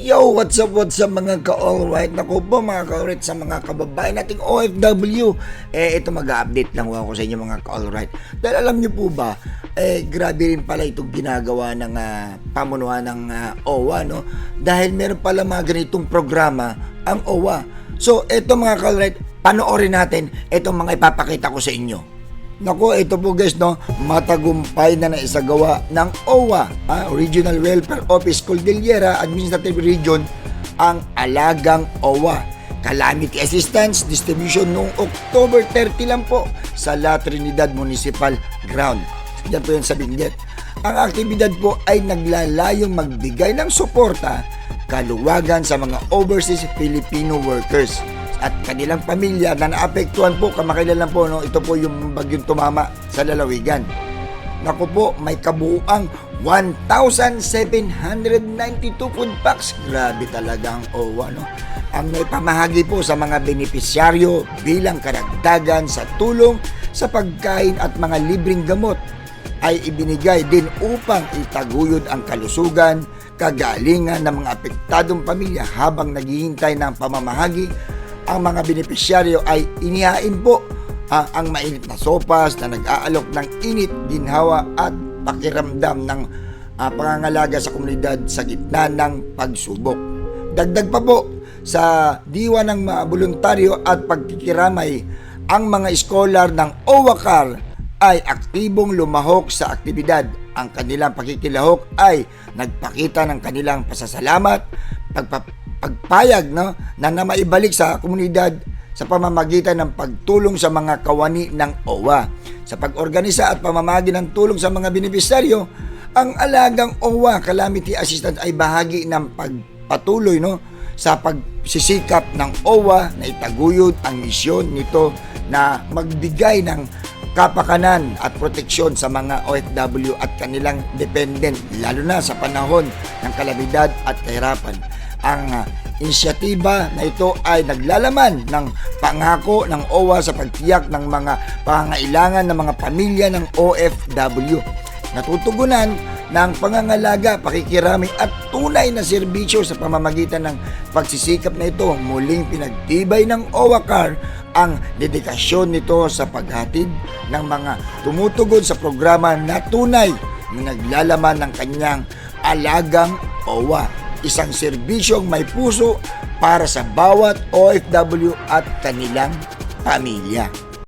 Yo, what's up mga ka-alright? Naku po mga ka-alright sa mga kababayan nating OFW. Ito mag-update lang ako sa inyo mga ka-alright. Dahil alam niyo po ba, grabe rin pala itong ginagawa ng pamunuan ng OWA, no? Dahil meron pala mga ganitong programa ang OWA. So, ito mga ka-alright, panoorin natin itong mga ipapakita ko sa inyo. Naku, ito po guys, no, matagumpay na naisagawa ng OWA, Regional Welfare Office Cordillera Administrative Region, ang Alagang OWA Calamity Assistance Distribution noong October 30 lang po sa La Trinidad Municipal Ground. Diyan po yan sa Benguet. Ang aktibidad po ay naglalayong magbigay ng suporta kaluwagan sa mga overseas Filipino workers at kanilang pamilya na naapektuhan po, kamakailan lang po, no? Ito po yung bagyong tumama sa lalawigan. Naku po, may kabuuang 1,792 food packs. Grabe talaga ang OWA, no? Ang may pamahagi po sa mga benepisyaryo bilang karagdagan sa tulong sa pagkain at mga libreng gamot ay ibinigay din upang itaguyod ang kalusugan, kagalingan ng mga apektadong pamilya habang naghihintay ng pamamahagi. Ang mga benepisyaryo ay inihain po ang mainit na sopas na nag-aalok ng init, ginhawa at pakiramdam ng pangangalaga sa komunidad sa gitna ng pagsubok. Dagdag pa po sa diwa ng mga voluntaryo at pagkikiramay, ang mga scholar ng OWA-CAR ay aktibong lumahok sa aktibidad. Ang kanilang pakikilahok ay nagpakita ng kanilang pasasalamat, pagpayag, no, na maibalik sa komunidad sa pamamagitan ng pagtulong sa mga kawani ng OWA. Sa pag-organisa at pamamahagi ng tulong sa mga benepisyaryo, ang Alagang OWA Calamity Assistance ay bahagi ng pagpatuloy, no, sa pagsisikap ng OWA na itaguyod ang misyon nito na magbigay ng kapakanan at proteksyon sa mga OFW at kanilang dependent, lalo na sa panahon ng kalamidad at kahirapan. Ang inisyatiba na ito ay naglalaman ng pangako ng OWA sa pagtiyak ng mga pangangailangan ng mga pamilya ng OFW. Natutugunan ng pangangalaga, pakikirami at tunay na serbisyo sa pamamagitan ng pagsisikap na ito. Muling pinagtibay ng OWA-CAR ang dedikasyon nito sa paghatid ng mga tumutugon sa programa na tunay na naglalaman ng kanyang Alagang OWA. Isang serbisyong may puso para sa bawat OFW at kanilang pamilya.